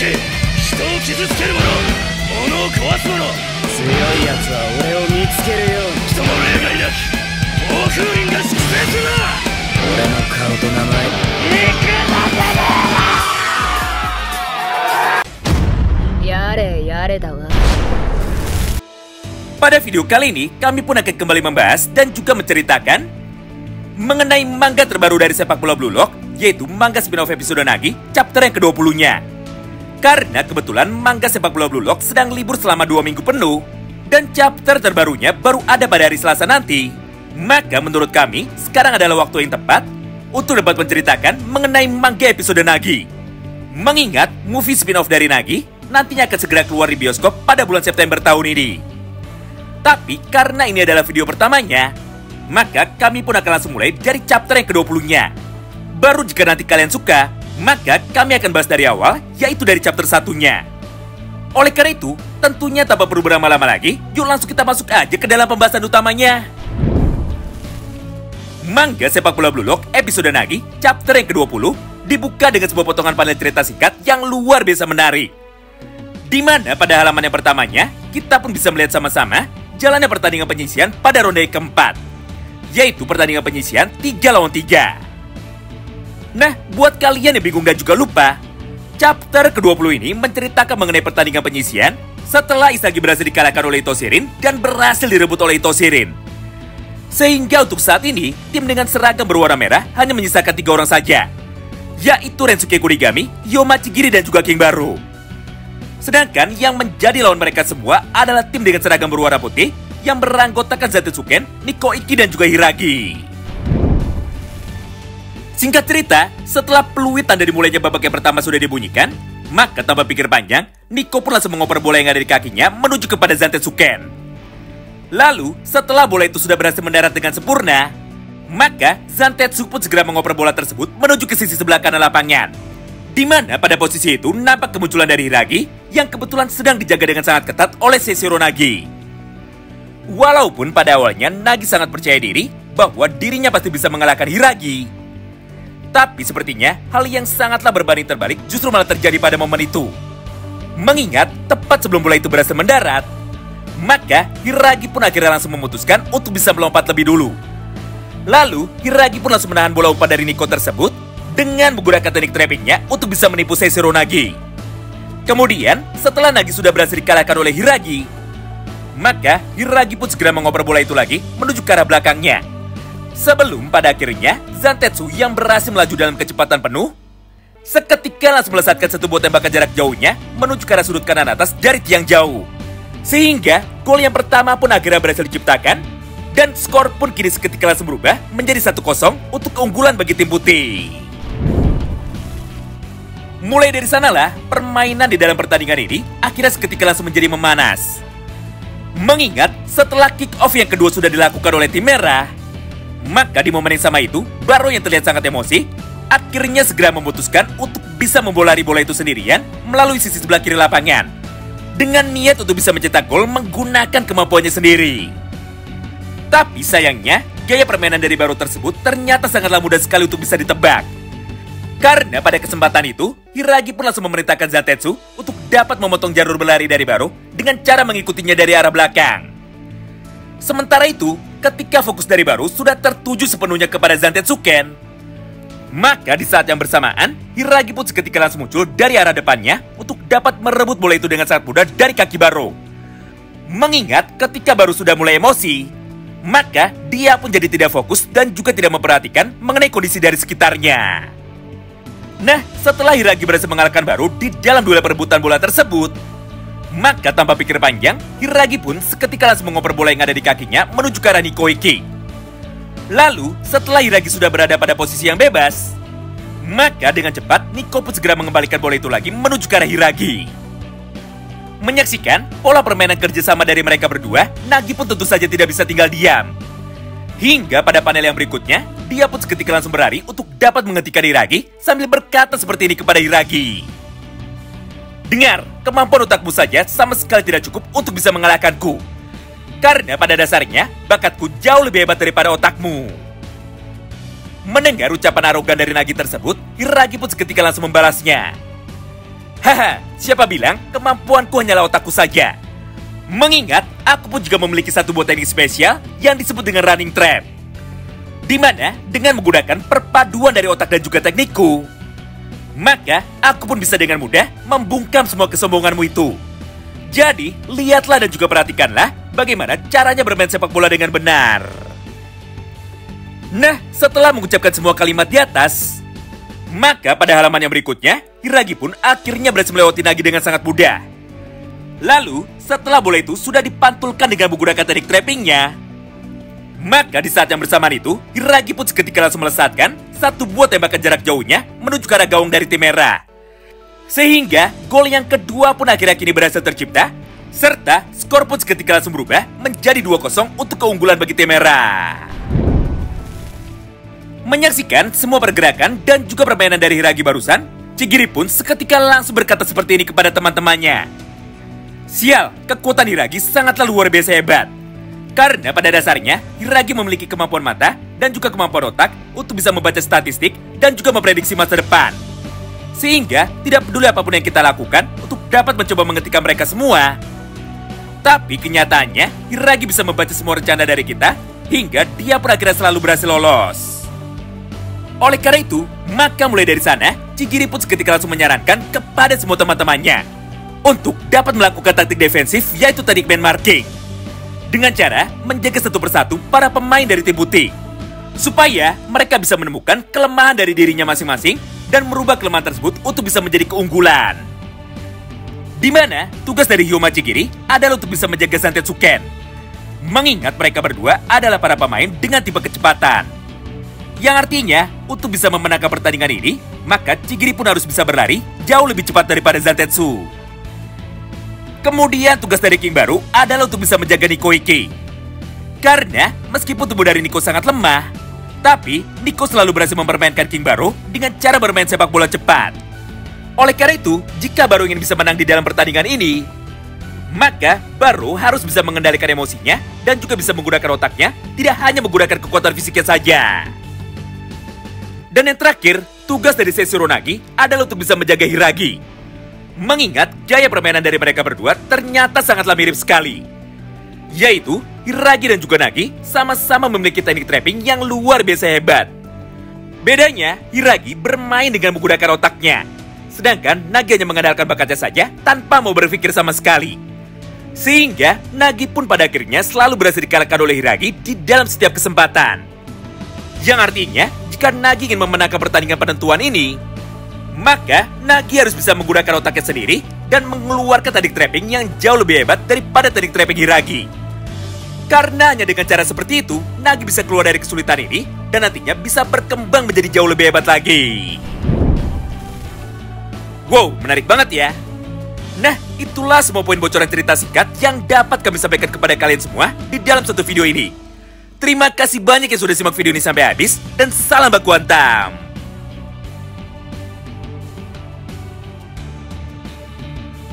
け、人を傷つける者、物を壊す者、強い奴は俺を見つけるように。人の例外なき暴風林が粛清するな。俺の顔と名前やれやれだわ。 Pada video kali ini, kami pun akan kembali membahas dan juga menceritakan mengenai manga terbaru dari sepak bola Blue Lock, yaitu manga spin-off episode Nagi, chapter yang ke-20-nya. Karena kebetulan manga sepak bola Blue Lock sedang libur selama 2 minggu penuh, dan chapter terbarunya baru ada pada hari Selasa nanti. Maka menurut kami, sekarang adalah waktu yang tepat untuk dapat menceritakan mengenai manga episode Nagi. Mengingat movie spin-off dari Nagi nantinya akan segera keluar di bioskop pada bulan September tahun ini. Tapi karena ini adalah video pertamanya, maka kami pun akan langsung mulai dari chapter yang ke-20-nya. Baru jika nanti kalian suka, maka kami akan bahas dari awal, yaitu dari chapter 1-nya. Oleh karena itu, tentunya tanpa perlu berlama-lama lagi, yuk langsung kita masuk aja ke dalam pembahasan utamanya. Manga sepak bola Blue Lock episode Nagi, chapter yang ke-20, dibuka dengan sebuah potongan panel cerita singkat yang luar biasa menarik. Di mana pada halaman yang pertamanya, kita pun bisa melihat sama-sama jalannya pertandingan penyisian pada ronde keempat, yaitu pertandingan penyisian 3 lawan 3. Nah, buat kalian yang bingung dan juga lupa, chapter ke-20 ini menceritakan mengenai pertandingan penyisian setelah Isagi berhasil dikalahkan oleh Itoshirin dan berhasil direbut oleh Itoshirin. Sehingga untuk saat ini, tim dengan seragam berwarna merah hanya menyisakan 3 orang saja, yaitu Rensuke Kurigami, Yomachigiri, dan juga King Baru. Sedangkan yang menjadi lawan mereka semua adalah tim dengan seragam berwarna putih yang beranggotakan Zantetsuken, Nikoiki, dan juga Hiragi. Singkat cerita, setelah peluit tanda dimulainya babak yang pertama sudah dibunyikan, maka tanpa pikir panjang, Niko pun langsung mengoper bola yang ada di kakinya menuju kepada Zantetsuken. Lalu, setelah bola itu sudah berhasil mendarat dengan sempurna, maka Zantetsu pun segera mengoper bola tersebut menuju ke sisi sebelah kanan lapangan. Di mana pada posisi itu nampak kemunculan dari Hiragi yang kebetulan sedang dijaga dengan sangat ketat oleh Seishiro Nagi. Walaupun pada awalnya Nagi sangat percaya diri bahwa dirinya pasti bisa mengalahkan Hiragi, tapi sepertinya hal yang sangatlah berbanding terbalik justru malah terjadi pada momen itu. Mengingat tepat sebelum bola itu berhasil mendarat, maka Hiragi pun akhirnya langsung memutuskan untuk bisa melompat lebih dulu. Lalu Hiragi pun langsung menahan bola umpan dari Niko tersebut dengan menggunakan teknik trappingnya untuk bisa menipu Seishiro Nagi. Kemudian, setelah Nagi sudah berhasil dikalahkan oleh Hiragi, maka Hiragi pun segera mengoper bola itu lagi menuju ke arah belakangnya. Sebelum pada akhirnya, Zantetsu yang berhasil melaju dalam kecepatan penuh, seketika langsung melesatkan satu buah tembakan jarak jauhnya menuju ke arah sudut kanan atas dari tiang jauh. Sehingga, gol yang pertama pun akhirnya berhasil diciptakan, dan skor pun kini seketika langsung berubah menjadi 1-0 untuk keunggulan bagi tim putih. Mulai dari sanalah, permainan di dalam pertandingan ini akhirnya seketika langsung menjadi memanas. Mengingat setelah kick off yang kedua sudah dilakukan oleh tim merah, maka di momen yang sama itu, Baro yang terlihat sangat emosi, akhirnya segera memutuskan untuk bisa membolari bola itu sendirian melalui sisi sebelah kiri lapangan, dengan niat untuk bisa mencetak gol menggunakan kemampuannya sendiri. Tapi sayangnya, gaya permainan dari Baro tersebut ternyata sangatlah mudah sekali untuk bisa ditebak. Karena pada kesempatan itu, Hiragi pun langsung memerintahkan Zantetsu untuk dapat memotong jalur berlari dari Baro dengan cara mengikutinya dari arah belakang. Sementara itu, ketika fokus dari Baro sudah tertuju sepenuhnya kepada Zantetsuken, maka di saat yang bersamaan, Hiragi pun seketika langsung muncul dari arah depannya untuk dapat merebut bola itu dengan sangat mudah dari kaki Baro. Mengingat ketika Baro sudah mulai emosi, maka dia pun jadi tidak fokus dan juga tidak memperhatikan mengenai kondisi dari sekitarnya. Nah, setelah Hiragi berhasil mengalahkan Baro di dalam duel perebutan bola tersebut, maka tanpa pikir panjang, Hiragi pun seketika langsung mengoper bola yang ada di kakinya menuju ke arah Nikoiki. Lalu, setelah Hiragi sudah berada pada posisi yang bebas, maka dengan cepat Niko pun segera mengembalikan bola itu lagi menuju ke arah Hiragi. Menyaksikan pola permainan kerjasama dari mereka berdua, Nagi pun tentu saja tidak bisa tinggal diam. Hingga pada panel yang berikutnya, dia pun seketika langsung berlari untuk dapat menghentikan Hiragi sambil berkata seperti ini kepada Hiragi. Dengar, kemampuan otakmu saja sama sekali tidak cukup untuk bisa mengalahkanku. Karena pada dasarnya, bakatku jauh lebih hebat daripada otakmu. Mendengar ucapan arogan dari Nagi tersebut, Hiragi pun seketika langsung membalasnya. Haha, siapa bilang kemampuanku hanyalah otakku saja? Mengingat, aku pun juga memiliki satu buah teknik spesial yang disebut dengan running trap. Di mana, dengan menggunakan perpaduan dari otak dan juga teknikku, maka aku pun bisa dengan mudah membungkam semua kesombonganmu itu. Jadi, lihatlah dan juga perhatikanlah bagaimana caranya bermain sepak bola dengan benar. Nah, setelah mengucapkan semua kalimat di atas, maka pada halaman yang berikutnya, Hiragi pun akhirnya berhasil melewati Nagi dengan sangat mudah. Lalu, setelah bola itu sudah dipantulkan dengan menggunakan teknik trappingnya, maka di saat yang bersamaan itu, Hiragi pun seketika langsung melesatkan satu buah tembakan jarak jauhnya menuju ke arah gawang dari tim merah. Sehingga, gol yang kedua pun akhirnya kini berhasil tercipta, serta skor pun seketika langsung berubah menjadi 2-0 untuk keunggulan bagi tim merah. Menyaksikan semua pergerakan dan juga permainan dari Hiragi barusan, Chigiri pun seketika langsung berkata seperti ini kepada teman-temannya. Sial, kekuatan Hiragi sangatlah luar biasa hebat. Karena pada dasarnya, Hiragi memiliki kemampuan mata dan juga kemampuan otak untuk bisa membaca statistik dan juga memprediksi masa depan. Sehingga tidak peduli apapun yang kita lakukan untuk dapat mencoba menghentikan mereka semua. Tapi kenyataannya, Hiragi bisa membaca semua rencana dari kita hingga dia pun akhirnya selalu berhasil lolos. Oleh karena itu, maka mulai dari sana, Chigiri pun seketika langsung menyarankan kepada semua teman-temannya untuk dapat melakukan taktik defensif, yaitu teknik man marking, dengan cara menjaga satu persatu para pemain dari tim putih, supaya mereka bisa menemukan kelemahan dari dirinya masing-masing dan merubah kelemahan tersebut untuk bisa menjadi keunggulan. Di mana tugas dari Hyoma Chigiri adalah untuk bisa menjaga Zantetsuken, mengingat mereka berdua adalah para pemain dengan tipe kecepatan. Yang artinya, untuk bisa memenangkan pertandingan ini, maka Chigiri pun harus bisa berlari jauh lebih cepat daripada Zantetsu. Kemudian tugas dari King baru adalah untuk bisa menjaga Nico Iki. Karena meskipun tubuh dari Nico sangat lemah, tapi Nico selalu berhasil mempermainkan King baru dengan cara bermain sepak bola cepat. Oleh karena itu, jika Baru ingin bisa menang di dalam pertandingan ini, maka Baru harus bisa mengendalikan emosinya dan juga bisa menggunakan otaknya, tidak hanya menggunakan kekuatan fisiknya saja. Dan yang terakhir, tugas dari Seiichiro Nagi adalah untuk bisa menjaga Hiragi. Mengingat gaya permainan dari mereka berdua ternyata sangatlah mirip sekali. Yaitu, Hiragi dan juga Nagi sama-sama memiliki teknik trapping yang luar biasa hebat. Bedanya, Hiragi bermain dengan menggunakan otaknya, sedangkan Nagi hanya mengandalkan bakatnya saja tanpa mau berpikir sama sekali. Sehingga, Nagi pun pada akhirnya selalu berhasil dikalahkan oleh Hiragi di dalam setiap kesempatan. Yang artinya, jika Nagi ingin memenangkan pertandingan penentuan ini, maka Nagi harus bisa menggunakan otaknya sendiri dan mengeluarkan teknik trapping yang jauh lebih hebat daripada teknik trapping Hiragi. Karena hanya dengan cara seperti itu, Nagi bisa keluar dari kesulitan ini dan nantinya bisa berkembang menjadi jauh lebih hebat lagi. Wow, menarik banget ya. Nah, itulah semua poin bocoran cerita singkat yang dapat kami sampaikan kepada kalian semua di dalam satu video ini. Terima kasih banyak yang sudah simak video ini sampai habis, dan salam baku hantam.